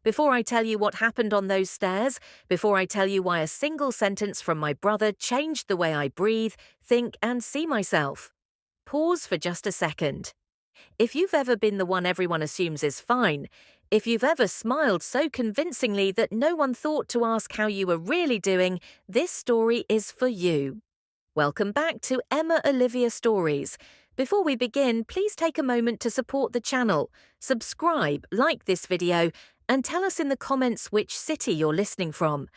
Before I tell you what happened on those stairs, before I tell you why a single sentence from my brother changed the way I breathe, think, and see myself, pause for just a second. If you've ever been the one everyone assumes is fine, if you've ever smiled so convincingly that no one thought to ask how you were really doing, this story is for you. Welcome back to Emma Olivia Stories. Before we begin, please take a moment to support the channel, subscribe, like this video, and tell us in the comments which city you're listening from.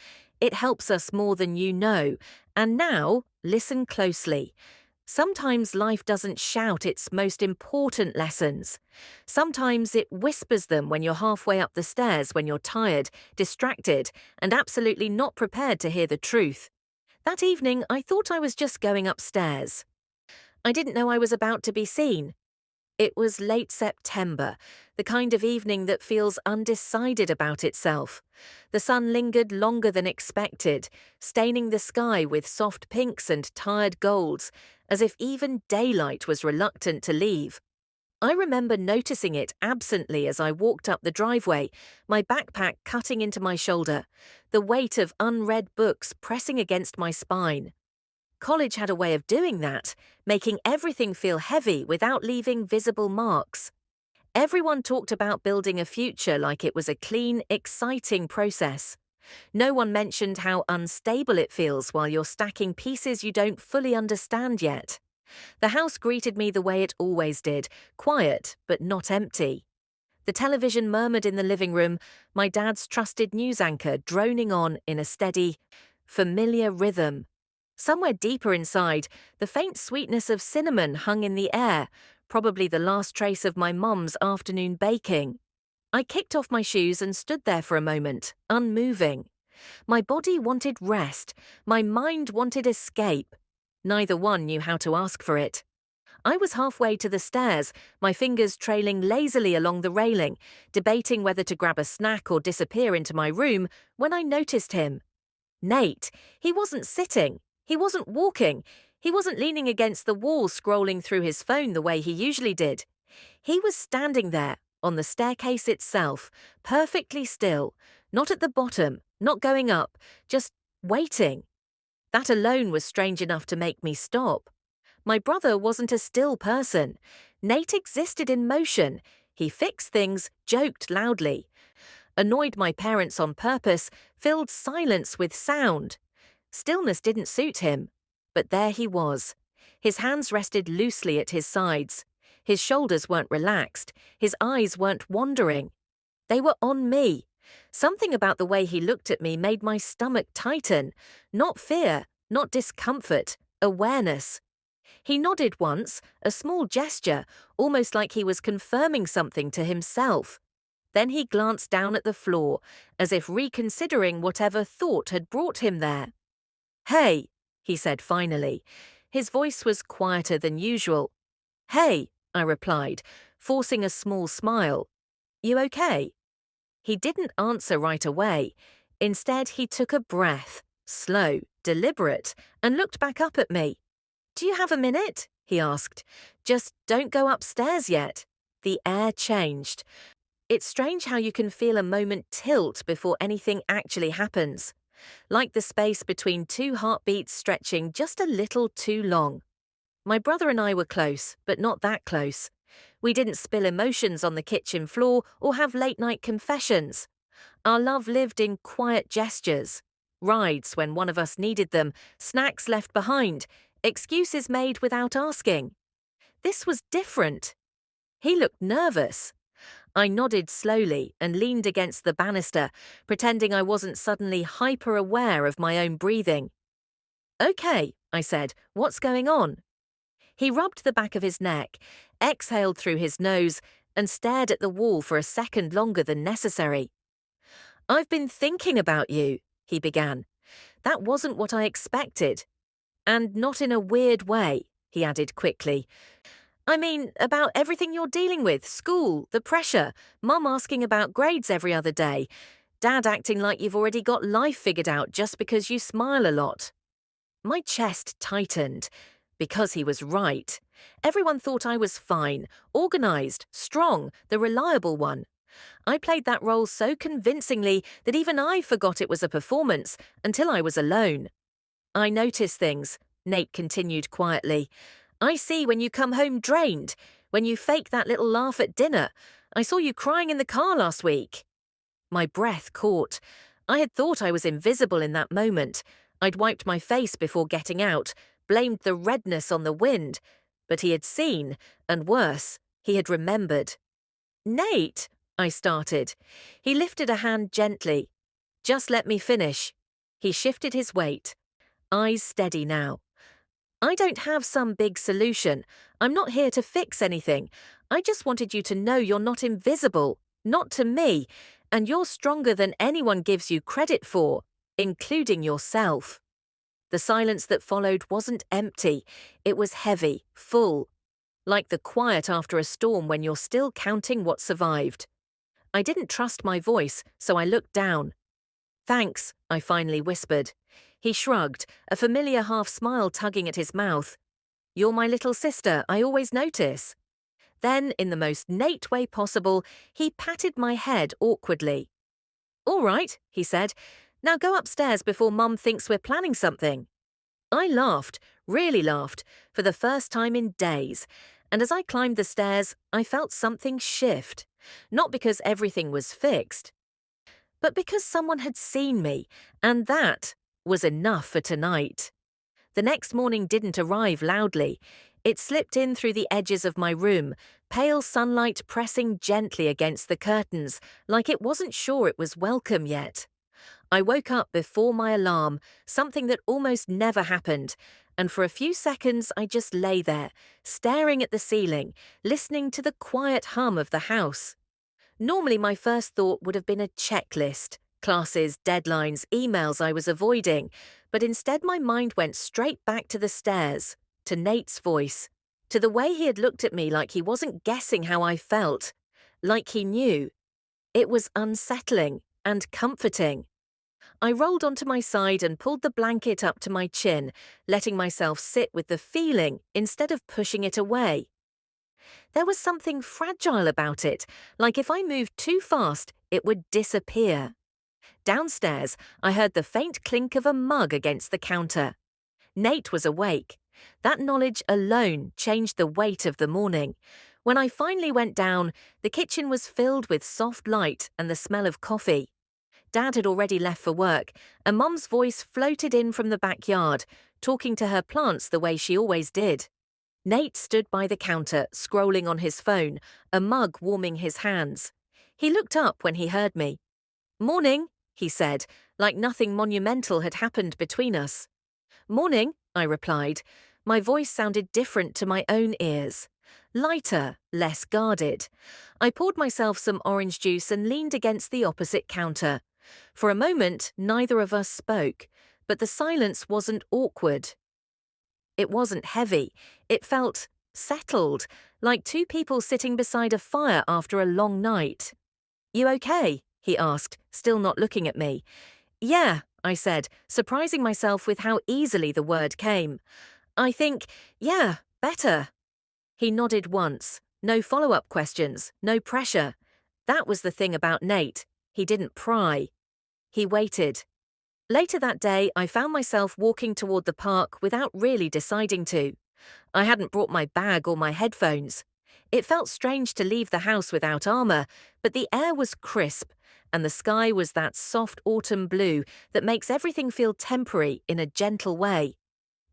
It helps us more than you know. And now, listen closely. Sometimes life doesn't shout its most important lessons. Sometimes it whispers them when you're halfway up the stairs, when you're tired, distracted, and absolutely not prepared to hear the truth. That evening, I thought I was just going upstairs. I didn't know I was about to be seen. It was late September, the kind of evening that feels undecided about itself. The sun lingered longer than expected, staining the sky with soft pinks and tired golds, as if even daylight was reluctant to leave. I remember noticing it absently as I walked up the driveway, my backpack cutting into my shoulder, the weight of unread books pressing against my spine. College had a way of doing that, making everything feel heavy without leaving visible marks. Everyone talked about building a future like it was a clean, exciting process. No one mentioned how unstable it feels while you're stacking pieces you don't fully understand yet. The house greeted me the way it always did, quiet but not empty. The television murmured in the living room, my dad's trusted news anchor droning on in a steady, familiar rhythm. Somewhere deeper inside, the faint sweetness of cinnamon hung in the air, probably the last trace of my mum's afternoon baking. I kicked off my shoes and stood there for a moment, unmoving. My body wanted rest, my mind wanted escape. Neither one knew how to ask for it. I was halfway to the stairs, my fingers trailing lazily along the railing, debating whether to grab a snack or disappear into my room, when I noticed him. Nate. He wasn't sitting. He wasn't walking. He wasn't leaning against the wall scrolling through his phone the way he usually did. He was standing there, on the staircase itself, perfectly still, not at the bottom, not going up, just waiting. That alone was strange enough to make me stop. My brother wasn't a still person. Nate existed in motion. He fixed things, joked loudly, annoyed my parents on purpose, filled silence with sound. Stillness didn't suit him. But there he was. His hands rested loosely at his sides. His shoulders weren't relaxed. His eyes weren't wandering. They were on me. Something about the way he looked at me made my stomach tighten. Not fear, not discomfort, awareness. He nodded once, a small gesture, almost like he was confirming something to himself. Then he glanced down at the floor, as if reconsidering whatever thought had brought him there. "Hey," he said finally. His voice was quieter than usual. "Hey," I replied, forcing a small smile. "You okay?" He didn't answer right away. Instead, he took a breath, slow, deliberate, and looked back up at me. "Do you have a minute?" he asked. "Just don't go upstairs yet." The air changed. It's strange how you can feel a moment tilt before anything actually happens. Like the space between two heartbeats stretching just a little too long. My brother and I were close, but not that close. We didn't spill emotions on the kitchen floor or have late-night confessions. Our love lived in quiet gestures. Rides when one of us needed them, snacks left behind, excuses made without asking. This was different. He looked nervous. I nodded slowly and leaned against the banister, pretending I wasn't suddenly hyper-aware of my own breathing. "Okay," I said, "what's going on?" He rubbed the back of his neck, exhaled through his nose, and stared at the wall for a second longer than necessary. "I've been thinking about you," he began. That wasn't what I expected. "And not in a weird way," he added quickly. "I mean, about everything you're dealing with, school, the pressure, Mum asking about grades every other day, Dad acting like you've already got life figured out just because you smile a lot." My chest tightened. Because he was right. Everyone thought I was fine, organized, strong, the reliable one. I played that role so convincingly that even I forgot it was a performance until I was alone. I notice things, Nate continued quietly. I see when you come home drained, when you fake that little laugh at dinner. I saw you crying in the car last week. My breath caught. I had thought I was invisible in that moment. I'd wiped my face before getting out, blamed the redness on the wind. But he had seen, and worse, he had remembered. Nate, I started. He lifted a hand gently. Just let me finish. He shifted his weight. Eyes steady now. I don't have some big solution. I'm not here to fix anything. I just wanted you to know you're not invisible, not to me, and you're stronger than anyone gives you credit for, including yourself. The silence that followed wasn't empty. It was heavy, full, like the quiet after a storm when you're still counting what survived. I didn't trust my voice, so I looked down. Thanks, I finally whispered. He shrugged, a familiar half-smile tugging at his mouth. You're my little sister, I always notice. Then, in the most Nate way possible, he patted my head awkwardly. All right, he said. Now go upstairs before Mum thinks we're planning something. I laughed, really laughed, for the first time in days, and as I climbed the stairs, I felt something shift. Not because everything was fixed, but because someone had seen me, and that was enough for tonight. The next morning didn't arrive loudly. It slipped in through the edges of my room, pale sunlight pressing gently against the curtains, like it wasn't sure it was welcome yet. I woke up before my alarm, something that almost never happened, and for a few seconds I just lay there, staring at the ceiling, listening to the quiet hum of the house. Normally my first thought would have been a checklist, classes, deadlines, emails I was avoiding, but instead my mind went straight back to the stairs, to Nate's voice, to the way he had looked at me like he wasn't guessing how I felt, like he knew. It was unsettling and comforting. I rolled onto my side and pulled the blanket up to my chin, letting myself sit with the feeling instead of pushing it away. There was something fragile about it, like if I moved too fast, it would disappear. Downstairs, I heard the faint clink of a mug against the counter. Nate was awake. That knowledge alone changed the weight of the morning. When I finally went down, the kitchen was filled with soft light and the smell of coffee. Dad had already left for work, and Mum's voice floated in from the backyard, talking to her plants the way she always did. Nate stood by the counter, scrolling on his phone, a mug warming his hands. He looked up when he heard me. Morning, he said, like nothing monumental had happened between us. Morning, I replied. My voice sounded different to my own ears. Lighter, less guarded. I poured myself some orange juice and leaned against the opposite counter. For a moment, neither of us spoke, but the silence wasn't awkward. It wasn't heavy. It felt settled, like two people sitting beside a fire after a long night. You okay? He asked, still not looking at me. Yeah, I said, surprising myself with how easily the word came. I think, yeah, better. He nodded once. No follow-up questions, no pressure. That was the thing about Nate. He didn't pry. He waited. Later that day, I found myself walking toward the park without really deciding to. I hadn't brought my bag or my headphones. It felt strange to leave the house without armor, but the air was crisp, and the sky was that soft autumn blue that makes everything feel temporary in a gentle way.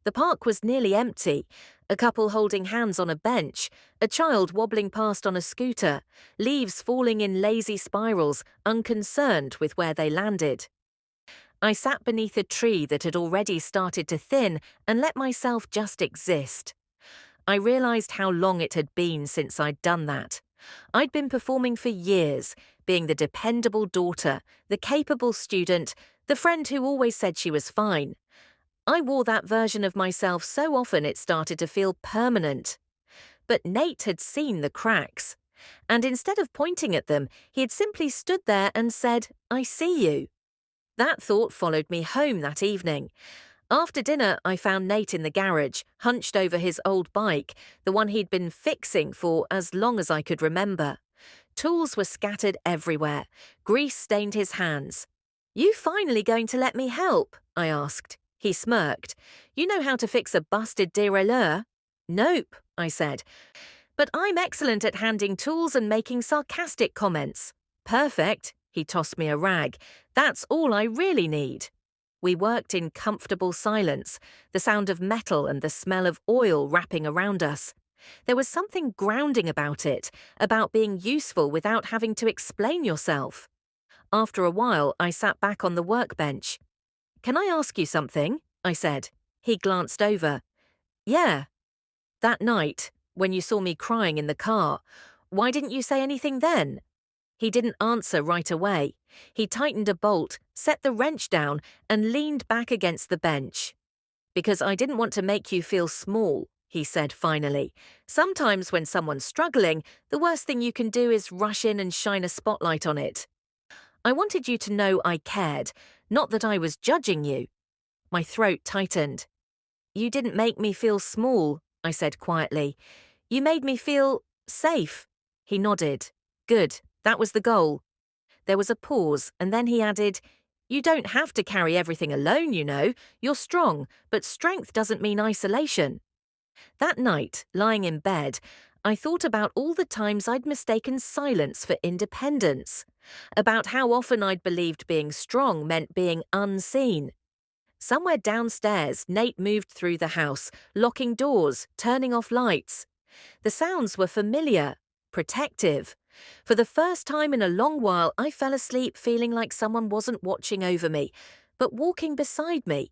The park was nearly empty, a couple holding hands on a bench, a child wobbling past on a scooter, leaves falling in lazy spirals, unconcerned with where they landed. I sat beneath a tree that had already started to thin and let myself just exist. I realized how long it had been since I'd done that. I'd been performing for years, being the dependable daughter, the capable student, the friend who always said she was fine. I wore that version of myself so often it started to feel permanent. But Nate had seen the cracks. And instead of pointing at them, he had simply stood there and said, I see you. That thought followed me home that evening. After dinner, I found Nate in the garage, hunched over his old bike, the one he'd been fixing for as long as I could remember. Tools were scattered everywhere. Grease stained his hands. "You finally going to let me help?" I asked. He smirked. "You know how to fix a busted derailleur?" "Nope," I said. "But I'm excellent at handing tools and making sarcastic comments." "Perfect." He tossed me a rag. "That's all I really need." We worked in comfortable silence, the sound of metal and the smell of oil wrapping around us. There was something grounding about it, about being useful without having to explain yourself. After a while, I sat back on the workbench. "Can I ask you something?" I said. He glanced over. "Yeah." "That night, when you saw me crying in the car, why didn't you say anything then?" He didn't answer right away. He tightened a bolt, set the wrench down, and leaned back against the bench. "Because I didn't want to make you feel small," he said finally. "Sometimes when someone's struggling, the worst thing you can do is rush in and shine a spotlight on it. I wanted you to know I cared, not that I was judging you." My throat tightened. "You didn't make me feel small," I said quietly. "You made me feel safe." He nodded. "Good, that was the goal." There was a pause, and then he added, "You don't have to carry everything alone, you know. You're strong, but strength doesn't mean isolation." That night, lying in bed, I thought about all the times I'd mistaken silence for independence, about how often I'd believed being strong meant being unseen. Somewhere downstairs, Nate moved through the house, locking doors, turning off lights. The sounds were familiar, protective. For the first time in a long while, I fell asleep feeling like someone wasn't watching over me, but walking beside me.